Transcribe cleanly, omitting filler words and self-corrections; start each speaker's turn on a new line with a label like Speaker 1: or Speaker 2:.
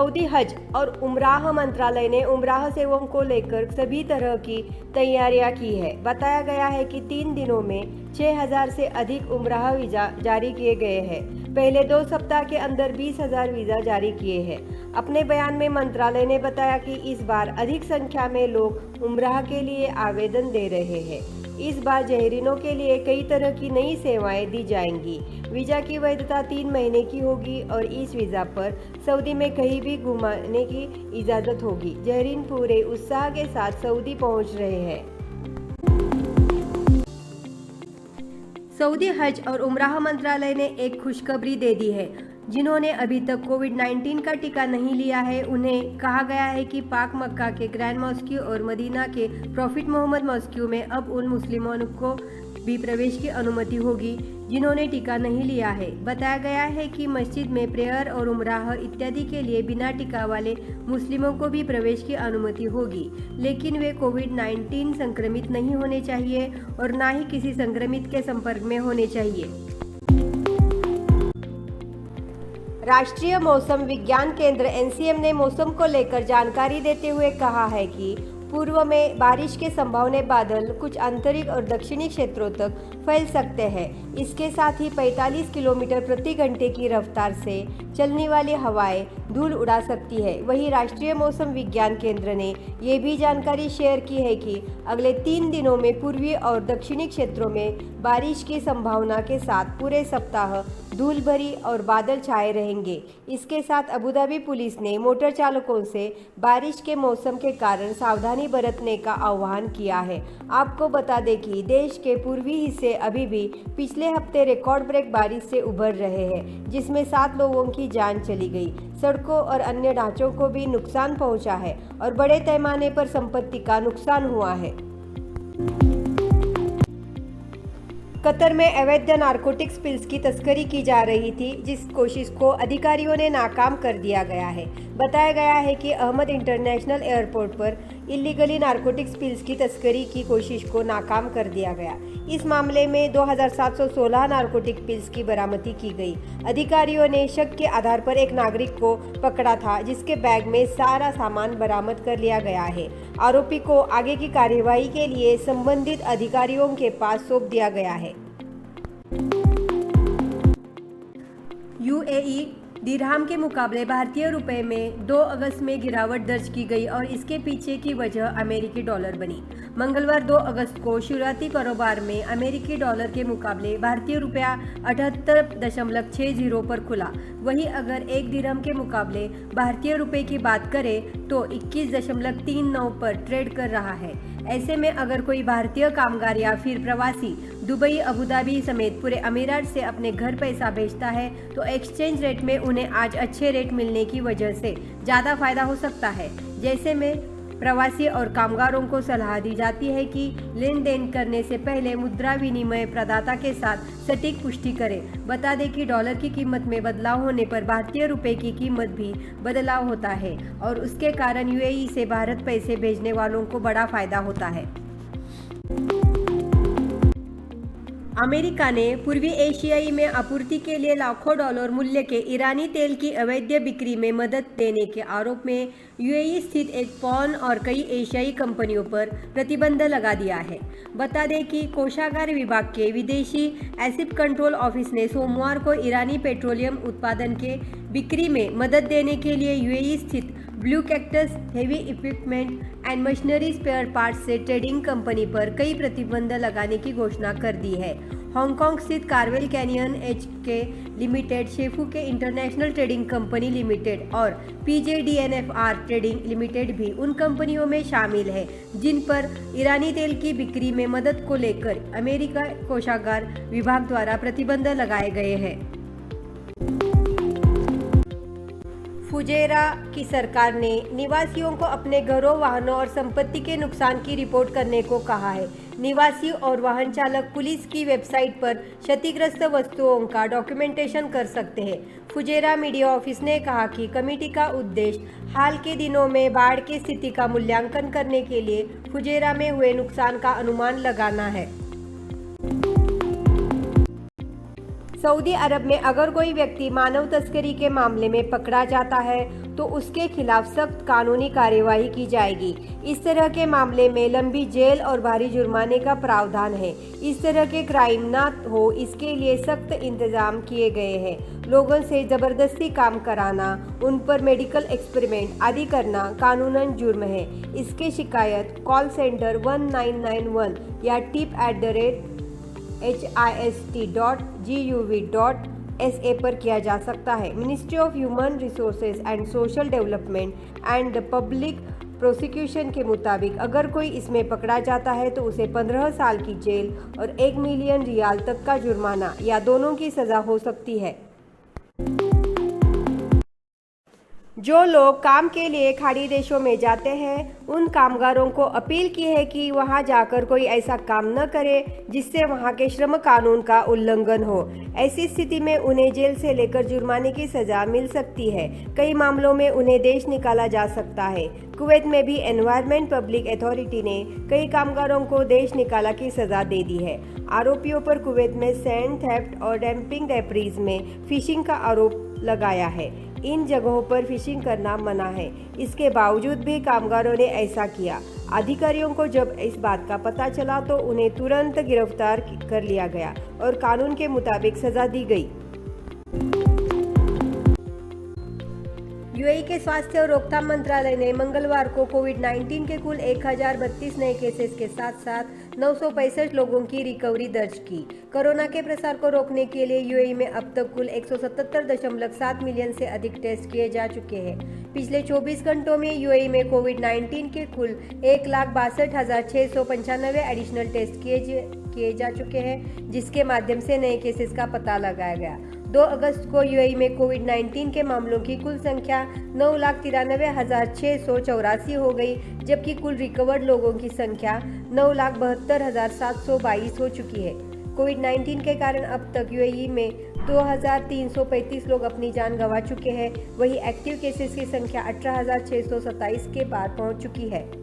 Speaker 1: Saudi हज और उमराह मंत्रालय ने उमराह सेवाओं को लेकर सभी तरह की तैयारियां की है। बताया गया है कि 3 दिनों में 6000 से अधिक उमराह वीज़ा जारी किए गए हैं। पहले 2 सप्ताह के अंदर 20,000 वीज़ा जारी किए हैं। अपने बयान में मंत्रालय ने बताया कि इस बार अधिक संख्या में लोग उमराह के लिए आवेदन दे रहे हैं। इस बार ज़ायरीनों के लिए कई तरह की नई सेवाएं दी जाएंगी। वीज़ा की वैधता 3 महीने की होगी और इस वीज़ा पर सऊदी में कहीं भी घुमाने की इजाज़त होगी। ज़ायरीन पूरे उत्साह के साथ सऊदी पहुंच रहे हैं। सऊदी हज और उमराह मंत्रालय ने एक खुशखबरी दे दी है। जिन्होंने अभी तक कोविड-19 का टीका नहीं लिया है, उन्हें कहा गया है कि पाक मक्का के ग्रैंड मॉस्क्यू और मदीना के प्रॉफिट मोहम्मद मॉस्क्यू में अब उन मुस्लिमों को भी प्रवेश की अनुमति होगी जिन्होंने टीका नहीं लिया है। बताया गया है कि मस्जिद में प्रेयर और उमराह इत्यादि के लिए बिना टीका वाले मुस्लिमों को भी प्रवेश की अनुमति होगी, लेकिन वे कोविड-19 संक्रमित नहीं होने चाहिए और न ही किसी संक्रमित के संपर्क में होने चाहिए। राष्ट्रीय मौसम विज्ञान केंद्र एनसीएम ने मौसम को लेकर जानकारी देते हुए कहा है कि पूर्व में बारिश के संभावने बादल कुछ आंतरिक और दक्षिणी क्षेत्रों तक फैल सकते हैं। इसके साथ ही 45 किलोमीटर प्रति घंटे की रफ्तार से चलने वाली हवाएं धूल उड़ा सकती है। वहीं राष्ट्रीय मौसम विज्ञान केंद्र ने ये भी जानकारी शेयर की है कि अगले 3 दिनों में पूर्वी और दक्षिणी क्षेत्रों में बारिश की संभावना के साथ पूरे सप्ताह धूल भरी और बादल छाए रहेंगे। इसके साथ अबुधाबी पुलिस ने मोटर चालकों से बारिश के मौसम के कारण सावधानी बरतने का आह्वान किया है। आपको बता दें कि देश के पूर्वी हिस्से अभी भी पिछले हफ्ते रिकॉर्ड ब्रेक बारिश से उभर रहे हैं, जिसमें 7 लोगों की जान चली गई। सड़कों और अन्य ढांचों को भी नुकसान पहुंचा है और बड़े पैमाने पर संपत्ति का नुकसान हुआ है। कतर में अवैध नारकोटिक्स पिल्स की तस्करी की जा रही थी, जिस कोशिश को अधिकारियों ने नाकाम कर दिया गया है। बताया गया है कि अहमद इंटरनेशनल एयरपोर्ट पर इलीगली नारकोटिक्स पिल्स की तस्करी की कोशिश को नाकाम कर दिया गया। इस मामले में 2716 नारकोटिक पिल्स की बरामदी की गई। अधिकारियों ने शक के आधार पर एक नागरिक को पकड़ा था, जिसके बैग में सारा सामान बरामद कर लिया गया है। आरोपी को आगे की कार्यवाही के लिए संबंधित अधिकारियों के पास सौंप दिया गया है। यूएई दिरहम के मुकाबले भारतीय रुपए में 2 अगस्त में गिरावट दर्ज की गई और इसके पीछे की वजह अमेरिकी डॉलर बनी। मंगलवार 2 अगस्त को शुरुआती कारोबार में अमेरिकी डॉलर के मुकाबले भारतीय रुपया 78.60 पर खुला। वहीं अगर एक दिरहम के मुकाबले भारतीय रुपए की बात करें तो 21.39 पर ट्रेड कर रहा है। ऐसे में अगर कोई भारतीय कामगार या फिर प्रवासी दुबई, अबुधाबी समेत पूरे अमीरात से अपने घर पैसा भेजता है तो एक्सचेंज रेट में उन्हें आज अच्छे रेट मिलने की वजह से ज़्यादा फायदा हो सकता है। जैसे में प्रवासी और कामगारों को सलाह दी जाती है कि लेन देन करने से पहले मुद्रा विनिमय प्रदाता के साथ सटीक पुष्टि करें। बता दें कि डॉलर की कीमत में बदलाव होने पर भारतीय रुपए की कीमत भी बदलाव होता है और उसके कारण यूएई से भारत पैसे भेजने वालों को बड़ा फायदा होता है। अमेरिका ने पूर्वी एशियाई में आपूर्ति के लिए लाखों डॉलर मूल्य के ईरानी तेल की अवैध बिक्री में मदद देने के आरोप में यूएई स्थित एक पॉन और कई एशियाई कंपनियों पर प्रतिबंध लगा दिया है। बता दें कि कोषागार विभाग के विदेशी एसिड कंट्रोल ऑफिस ने सोमवार को ईरानी पेट्रोलियम उत्पादन के बिक्री में मदद देने के लिए यूएई स्थित Blue Cactus heavy equipment and machinery spare parts से ट्रेडिंग कंपनी पर कई प्रतिबंध लगाने की घोषणा कर दी है। हांगकांग स्थित कार्वेल कैनियन एचके लिमिटेड, शेफू के इंटरनेशनल ट्रेडिंग कंपनी लिमिटेड और पीजेडीएनएफआर ट्रेडिंग लिमिटेड भी उन कंपनियों में शामिल है जिन पर ईरानी तेल की बिक्री में मदद को लेकर अमेरिका कोषागार विभाग द्वारा प्रतिबंध लगाए गए हैं। फुजेरा की सरकार ने निवासियों को अपने घरों, वाहनों और संपत्ति के नुकसान की रिपोर्ट करने को कहा है। निवासी और वाहन चालक पुलिस की वेबसाइट पर क्षतिग्रस्त वस्तुओं का डॉक्यूमेंटेशन कर सकते हैं। फुजेरा मीडिया ऑफिस ने कहा कि कमेटी का उद्देश्य हाल के दिनों में बाढ़ की स्थिति का मूल्यांकन करने के लिए फुजेरा में हुए नुकसान का अनुमान लगाना है। सऊदी अरब में अगर कोई व्यक्ति मानव तस्करी के मामले में पकड़ा जाता है तो उसके खिलाफ सख्त कानूनी कार्यवाही की जाएगी। इस तरह के मामले में लंबी जेल और भारी जुर्माने का प्रावधान है। इस तरह के क्राइम न हो इसके लिए सख्त इंतजाम किए गए हैं। लोगों से जबरदस्ती काम कराना, उन पर मेडिकल एक्सपेरिमेंट आदि करना कानूनन जुर्म है। इसकी शिकायत कॉल सेंटर 1991 या tip@hist.gov.sa पर किया जा सकता है। Ministry of human resources and social development and the public prosecution के मुताबिक अगर कोई इसमें पकड़ा जाता है तो उसे 15 साल की जेल और 1 मिलियन रियाल तक का जुर्माना या दोनों की सज़ा हो सकती है। जो लोग काम के लिए खाड़ी देशों में जाते हैं उन कामगारों को अपील की है कि वहां जाकर कोई ऐसा काम न करे जिससे वहां के श्रम कानून का उल्लंघन हो। ऐसी स्थिति में उन्हें जेल से लेकर जुर्माने की सज़ा मिल सकती है। कई मामलों में उन्हें देश निकाला जा सकता है। कुवैत में भी एनवायरमेंट पब्लिक अथॉरिटी ने कई कामगारों को देश निकाला की सज़ा दे दी है। आरोपियों पर कुवैत में सैंड थेफ्ट और डंपिंग डेब्रिस में फिशिंग का आरोप लगाया है। इन जगहों पर फिशिंग करना मना है। इसके बावजूद भी कामगारों ने ऐसा किया। अधिकारियों को जब इस बात का पता चला तो उन्हें तुरंत गिरफ्तार कर लिया गया और कानून के मुताबिक सज़ा दी गई। यूएई के स्वास्थ्य और रोकथाम मंत्रालय ने मंगलवार को कोविड-19 के कुल 1032 नए केसेस के साथ साथ 965 लोगों की रिकवरी दर्ज की। कोरोना के प्रसार को रोकने के लिए यूएई में अब तक कुल 177.7 मिलियन से अधिक टेस्ट किए जा चुके हैं। पिछले 24 घंटों में यूएई में कोविड-19 के कुल 1,62,695 एडिशनल टेस्ट किए जा चुके हैं, जिसके माध्यम से नए केसेस का पता लगाया गया। 2 अगस्त को यूएई में कोविड-19 के मामलों की कुल संख्या 9,93,684 हो गई, जबकि कुल रिकवर्ड लोगों की संख्या 9,72,722 हो चुकी है। कोविड-19 के कारण अब तक यूएई में 2,335 लोग अपनी जान गंवा चुके हैं। वहीं एक्टिव केसेस की संख्या 18,627 के पार पहुंच चुकी है।